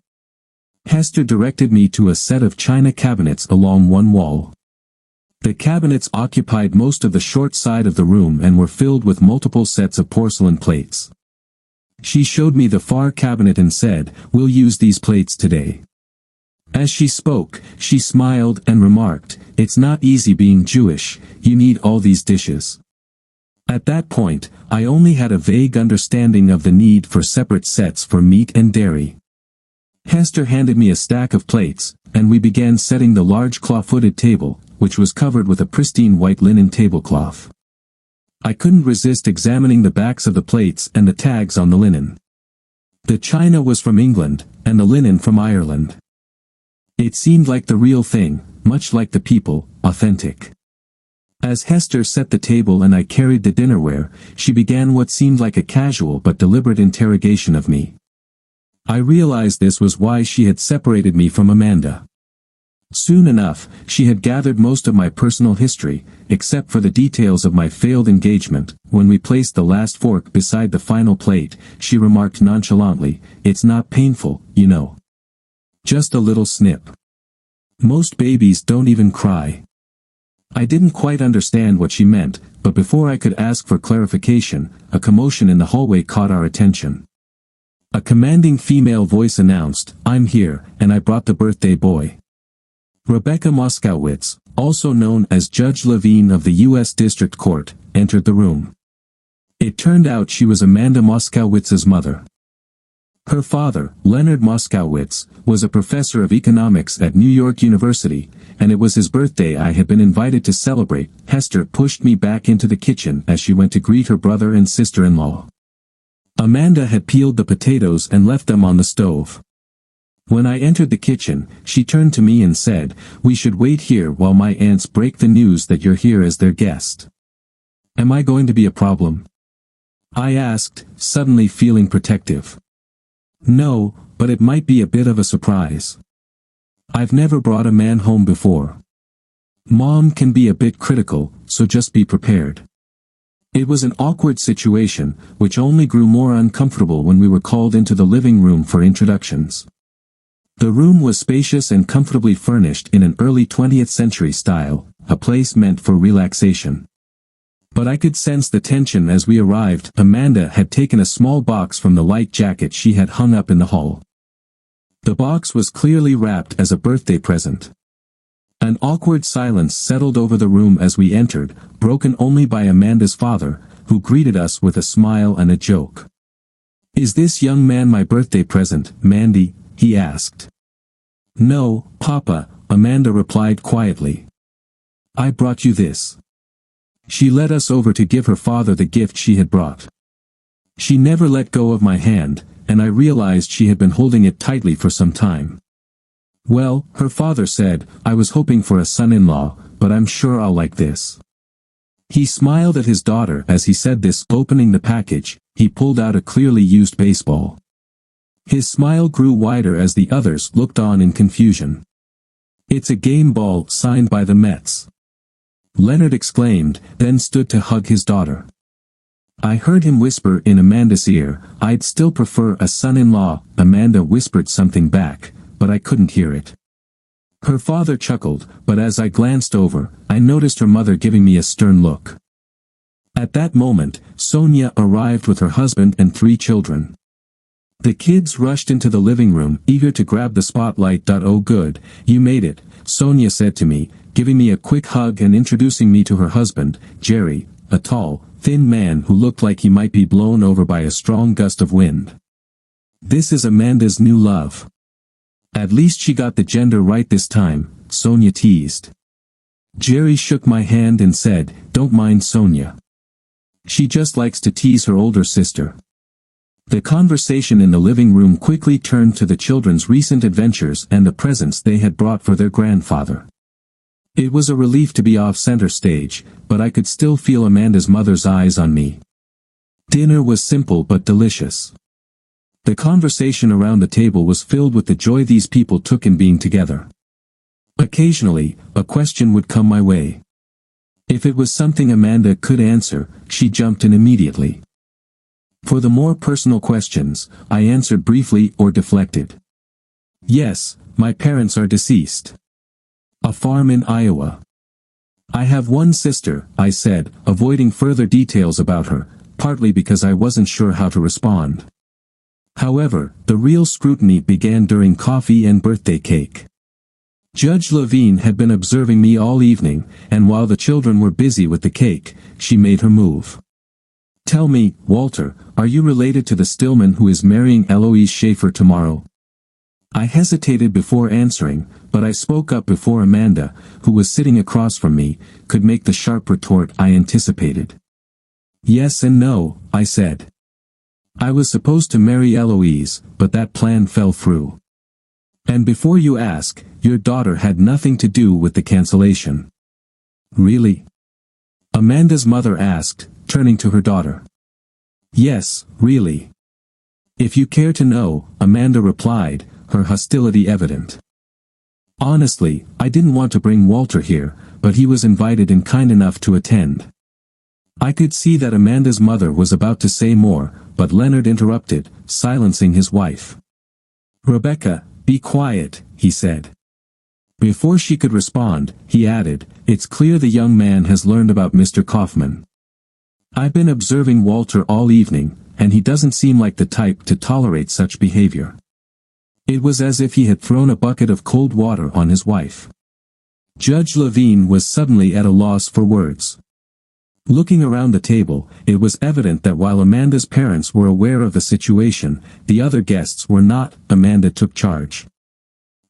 Hester directed me to a set of china cabinets along one wall. The cabinets occupied most of the short side of the room and were filled with multiple sets of porcelain plates. She showed me the far cabinet and said, "We'll use these plates today." As she spoke, she smiled and remarked, "It's not easy being Jewish, you need all these dishes." At that point, I only had a vague understanding of the need for separate sets for meat and dairy. Hester handed me a stack of plates, and we began setting the large claw-footed table, which was covered with a pristine white linen tablecloth. I couldn't resist examining the backs of the plates and the tags on the linen. The china was from England, and the linen from Ireland. It seemed like the real thing, much like the people, authentic. As Hester set the table and I carried the dinnerware, she began what seemed like a casual but deliberate interrogation of me. I realized this was why she had separated me from Amanda. Soon enough, she had gathered most of my personal history, except for the details of my failed engagement. When we placed the last fork beside the final plate, she remarked nonchalantly, "It's not painful, you know. Just a little snip. Most babies don't even cry." I didn't quite understand what she meant, but before I could ask for clarification, a commotion in the hallway caught our attention. A commanding female voice announced, "I'm here, and I brought the birthday boy." Rebecca Moskowitz, also known as Judge Levine of the U.S. District Court, entered the room. It turned out she was Amanda Moskowitz's mother. Her father, Leonard Moskowitz, was a professor of economics at New York University, and it was his birthday I had been invited to celebrate. Hester pushed me back into the kitchen as she went to greet her brother and sister-in-law. Amanda had peeled the potatoes and left them on the stove. When I entered the kitchen, she turned to me and said, "We should wait here while my aunts break the news that you're here as their guest." "Am I going to be a problem?" I asked, suddenly feeling protective. "No, but it might be a bit of a surprise. I've never brought a man home before. Mom can be a bit critical, so just be prepared." It was an awkward situation, which only grew more uncomfortable when we were called into the living room for introductions. The room was spacious and comfortably furnished in an early 20th century style, a place meant for relaxation. But I could sense the tension as we arrived. Amanda had taken a small box from the light jacket she had hung up in the hall. The box was clearly wrapped as a birthday present. An awkward silence settled over the room as we entered, broken only by Amanda's father, who greeted us with a smile and a joke. "Is this young man my birthday present, Mandy?" he asked. "No, Papa," Amanda replied quietly. I brought you this. She led us over to give her father the gift she had brought. She never let go of my hand, and I realized she had been holding it tightly for some time. Well, her father said, I was hoping for a son-in-law, but I'm sure I'll like this. He smiled at his daughter as he said this. Opening the package, he pulled out a clearly used baseball. His smile grew wider as the others looked on in confusion. It's a game ball signed by the Mets. Leonard exclaimed, then stood to hug his daughter. I heard him whisper in Amanda's ear, I'd still prefer a son-in-law. Amanda whispered something back, but I couldn't hear it. Her father chuckled, but as I glanced over, I noticed her mother giving me a stern look. At that moment, Sonia arrived with her husband and 3 children. The kids rushed into the living room, eager to grab the spotlight. Oh good, you made it, Sonia said to me, giving me a quick hug and introducing me to her husband, Jerry, a tall, thin man who looked like he might be blown over by a strong gust of wind. This is Amanda's new love. At least she got the gender right this time, Sonia teased. Jerry shook my hand and said, don't mind Sonia. She just likes to tease her older sister. The conversation in the living room quickly turned to the children's recent adventures and the presents they had brought for their grandfather. It was a relief to be off center stage, but I could still feel Amanda's mother's eyes on me. Dinner was simple but delicious. The conversation around the table was filled with the joy these people took in being together. Occasionally, a question would come my way. If it was something Amanda could answer, she jumped in immediately. For the more personal questions, I answered briefly or deflected. Yes, my parents are deceased. A farm in Iowa. I have one sister, I said, avoiding further details about her, partly because I wasn't sure how to respond. However, the real scrutiny began during coffee and birthday cake. Judge Levine had been observing me all evening, and while the children were busy with the cake, she made her move. Tell me, Walter, are you related to the Stillman who is marrying Eloise Schaefer tomorrow? I hesitated before answering, but I spoke up before Amanda, who was sitting across from me, could make the sharp retort I anticipated. Yes and no, I said. I was supposed to marry Eloise, but that plan fell through. And before you ask, your daughter had nothing to do with the cancellation. Really? Amanda's mother asked, turning to her daughter. Yes, really. If you care to know, Amanda replied, her hostility evident. Honestly, I didn't want to bring Walter here, but he was invited and kind enough to attend. I could see that Amanda's mother was about to say more, but Leonard interrupted, silencing his wife. Rebecca, be quiet, he said. Before she could respond, he added, it's clear the young man has learned about Mr. Kaufman. I've been observing Walter all evening, and he doesn't seem like the type to tolerate such behavior. It was as if he had thrown a bucket of cold water on his wife. Judge Levine was suddenly at a loss for words. Looking around the table, it was evident that while Amanda's parents were aware of the situation, the other guests were not. Amanda took charge.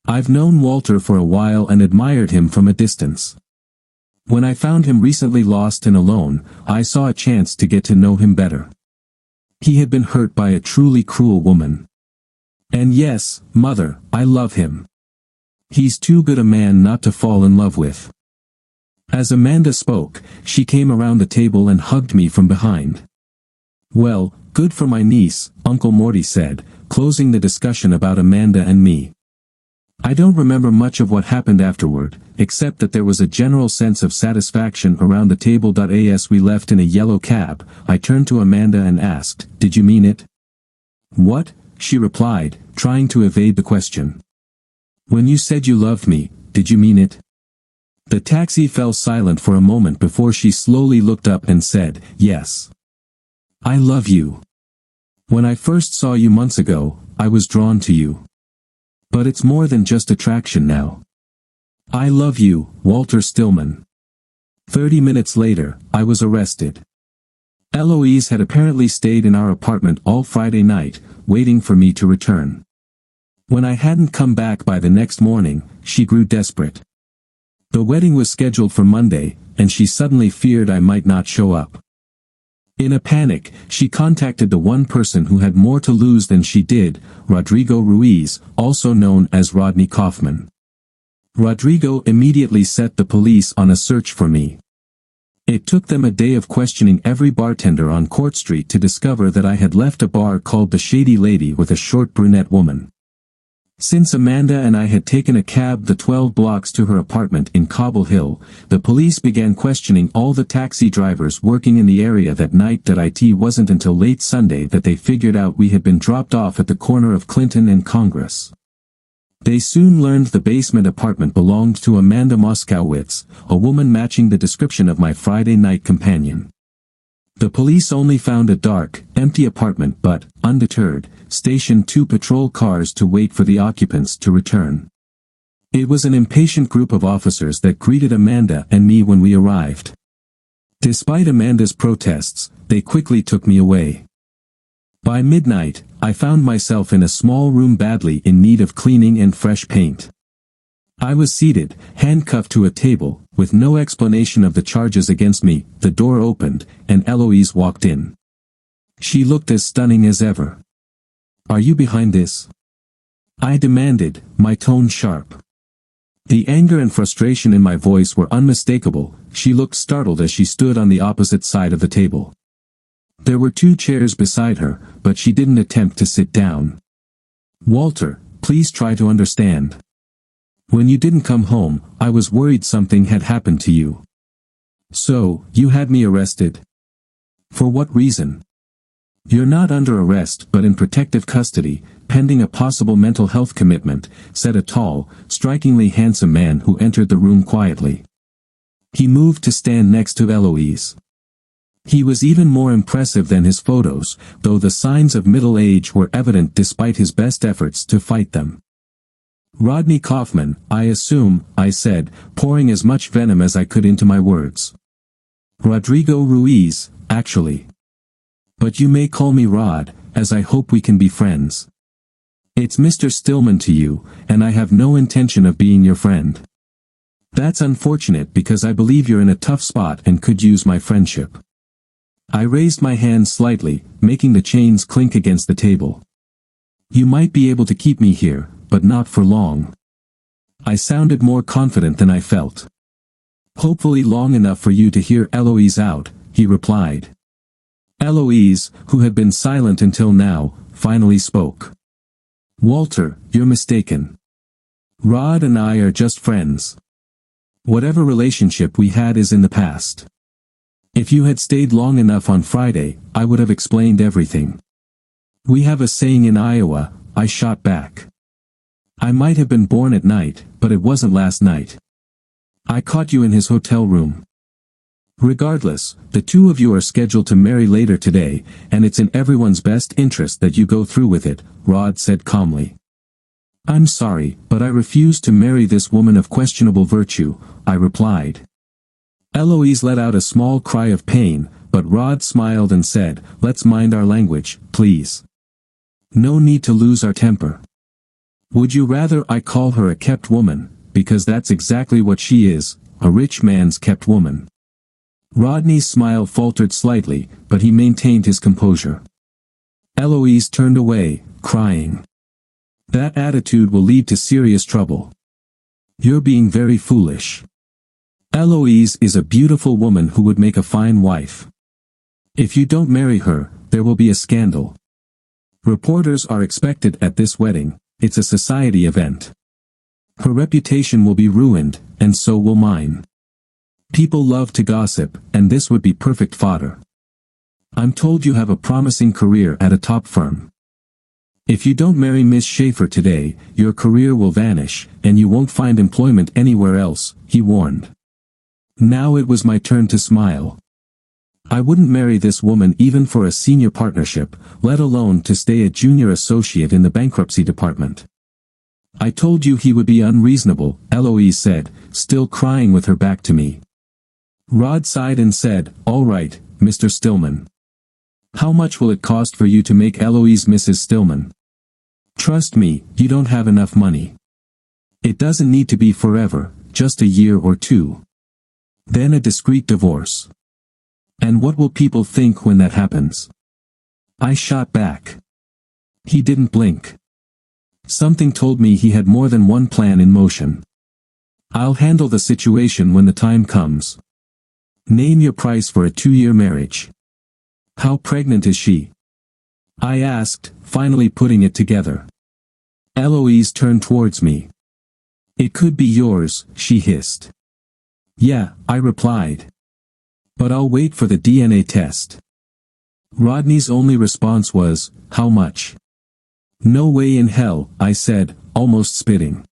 I've known Walter for a while and admired him from a distance. When I found him recently lost and alone, I saw a chance to get to know him better. He had been hurt by a truly cruel woman. And yes, Mother, I love him. He's too good a man not to fall in love with. As Amanda spoke, she came around the table and hugged me from behind. Well, good for my niece, Uncle Morty said, closing the discussion about Amanda and me. I don't remember much of what happened afterward, except that there was a general sense of satisfaction around the table. As we left in a yellow cab, I turned to Amanda and asked, did you mean it? What? She replied, trying to evade the question. When you said you loved me, did you mean it? The taxi fell silent for a moment before she slowly looked up and said, yes. I love you. When I first saw you months ago, I was drawn to you. But it's more than just attraction now. I love you, Walter Stillman. 30 minutes later, I was arrested. Eloise had apparently stayed in our apartment all Friday night, waiting for me to return. When I hadn't come back by the next morning, she grew desperate. The wedding was scheduled for Monday, and she suddenly feared I might not show up. In a panic, she contacted the one person who had more to lose than she did, Rodrigo Ruiz, also known as Rodney Kaufman. Rodrigo immediately set the police on a search for me. It took them a day of questioning every bartender on Court Street to discover that I had left a bar called the Shady Lady with a short brunette woman. Since Amanda and I had taken a cab the 12 blocks to her apartment in Cobble Hill, the police began questioning all the taxi drivers working in the area that night. It wasn't until late Sunday that they figured out we had been dropped off at the corner of Clinton and Congress. They soon learned the basement apartment belonged to Amanda Moskowitz, a woman matching the description of my Friday night companion. The police only found a dark, empty apartment but, undeterred, stationed 2 patrol cars to wait for the occupants to return. It was an impatient group of officers that greeted Amanda and me when we arrived. Despite Amanda's protests, they quickly took me away. By midnight, I found myself in a small room badly in need of cleaning and fresh paint. I was seated, handcuffed to a table, with no explanation of the charges against me. The door opened, and Eloise walked in. She looked as stunning as ever. "Are you behind this?" I demanded, my tone sharp. The anger and frustration in my voice were unmistakable. She looked startled as she stood on the opposite side of the table. There were 2 chairs beside her, but she didn't attempt to sit down. "Walter, please try to understand. When you didn't come home, I was worried something had happened to you. So, you had me arrested? For what reason?" "You're not under arrest but in protective custody, pending a possible mental health commitment," said a tall, strikingly handsome man who entered the room quietly. He moved to stand next to Eloise. He was even more impressive than his photos, though the signs of middle age were evident despite his best efforts to fight them. "Rodney Kaufman, I assume," I said, pouring as much venom as I could into my words. "Rodrigo Ruiz, actually. But you may call me Rod, as I hope we can be friends. It's Mr. Stillman to you, and I have no intention of being your friend. That's unfortunate because I believe you're in a tough spot and could use my friendship." I raised my hand slightly, making the chains clink against the table. "You might be able to keep me here, but not for long." I sounded more confident than I felt. "Hopefully long enough for you to hear Eloise out," he replied. Eloise, who had been silent until now, finally spoke. "Walter, you're mistaken. Rod and I are just friends. Whatever relationship we had is in the past. If you had stayed long enough on Friday, I would have explained everything. We have a saying in Iowa," I shot back. "I might have been born at night, but it wasn't last night. I caught you in his hotel room. Regardless, the 2 of you are scheduled to marry later today, and it's in everyone's best interest that you go through with it," Rod said calmly. "I'm sorry, but I refuse to marry this woman of questionable virtue," I replied. Eloise let out a small cry of pain, but Rod smiled and said, "Let's mind our language, please. No need to lose our temper. Would you rather I call her a kept woman, because that's exactly what she is, a rich man's kept woman?" Rodney's smile faltered slightly, but he maintained his composure. Eloise turned away, crying. "That attitude will lead to serious trouble. You're being very foolish. Eloise is a beautiful woman who would make a fine wife. If you don't marry her, there will be a scandal. Reporters are expected at this wedding, it's a society event. Her reputation will be ruined, and so will mine. People love to gossip, and this would be perfect fodder. I'm told you have a promising career at a top firm. If you don't marry Miss Schaefer today, your career will vanish, and you won't find employment anywhere else," he warned. Now it was my turn to smile. I wouldn't marry this woman even for a senior partnership, let alone to stay a junior associate in the bankruptcy department. "I told you he would be unreasonable," Eloise said, still crying with her back to me. Rod sighed and said, "All right, Mr. Stillman. How much will it cost for you to make Eloise Mrs. Stillman?" Trust me, you don't have enough money. It doesn't need to be forever, just a year or two. Then a discreet divorce. And what will people think when that happens? I shot back. He didn't blink. Something told me he had more than one plan in motion. I'll handle the situation when the time comes. Name your price for a 2-year marriage. How pregnant is she? I asked, finally putting it together. Eloise turned towards me. It could be yours, she hissed. Yeah, I replied. But I'll wait for the DNA test. Rodney's only response was, how much? No way in hell, I said, almost spitting.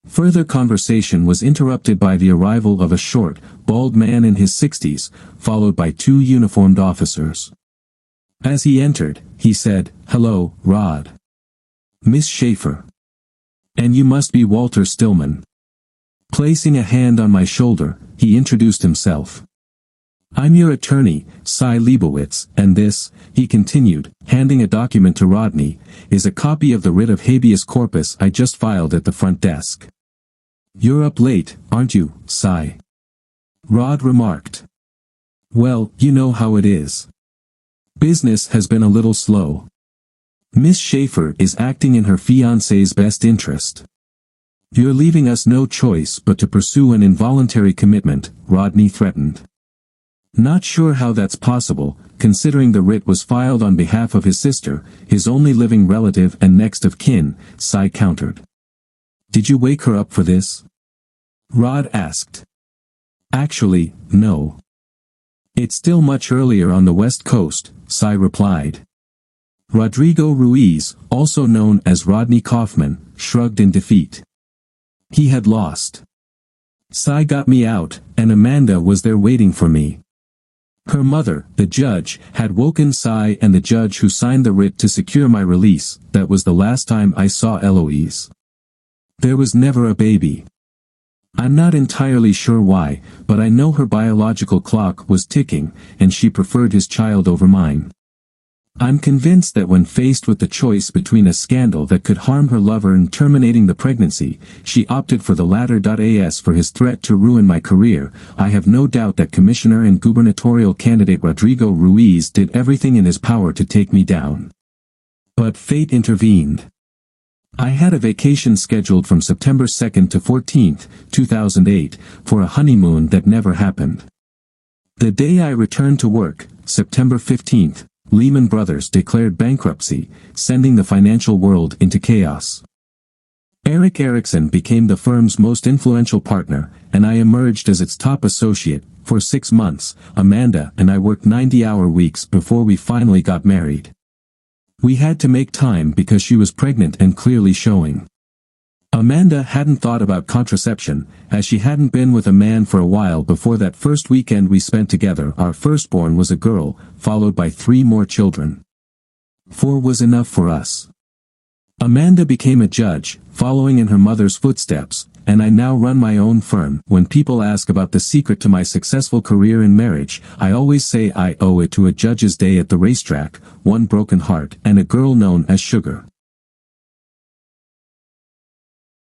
Further conversation was interrupted by the arrival of a short, bald man in his 60s, followed by 2 uniformed officers. As he entered, he said, hello, Rod. Miss Schaefer. And you must be Walter Stillman. Placing a hand on my shoulder, he introduced himself. I'm your attorney, Cy Leibowitz, and this, he continued, handing a document to Rodney, is a copy of the writ of habeas corpus I just filed at the front desk. You're up late, aren't you, Cy? Rod remarked. Well, you know how it is. Business has been a little slow. Miss Schaefer is acting in her fiancé's best interest. You're leaving us no choice but to pursue an involuntary commitment, Rodney threatened. Not sure how that's possible, considering the writ was filed on behalf of his sister, his only living relative and next of kin, Cy countered. Did you wake her up for this? Rod asked. Actually, no. It's still much earlier on the West Coast, Cy replied. Rodrigo Ruiz, also known as Rodney Kaufman, shrugged in defeat. He had lost. Cy got me out, and Amanda was there waiting for me. Her mother, the judge, had woken Cy and the judge who signed the writ to secure my release. That was the last time I saw Eloise. There was never a baby. I'm not entirely sure why, but I know her biological clock was ticking, and she preferred his child over mine. I'm convinced that when faced with the choice between a scandal that could harm her lover and terminating the pregnancy, she opted for the latter. As for his threat to ruin my career, I have no doubt that Commissioner and gubernatorial candidate Rodrigo Ruiz did everything in his power to take me down. But fate intervened. I had a vacation scheduled from September 2nd to 14th, 2008, for a honeymoon that never happened. The day I returned to work, September 15th, Lehman Brothers declared bankruptcy, sending the financial world into chaos. Eric Erickson became the firm's most influential partner, and I emerged as its top associate. For 6 months, Amanda and I worked 90-hour weeks before we finally got married. We had to make time because she was pregnant and clearly showing. Amanda hadn't thought about contraception, as she hadn't been with a man for a while before that first weekend we spent together. Our firstborn was a girl, followed by 3 more children. 4 was enough for us. Amanda became a judge, following in her mother's footsteps, and I now run my own firm. When people ask about the secret to my successful career in marriage, I always say I owe it to a judge's day at the racetrack, 1 broken heart, and a girl known as Sugar.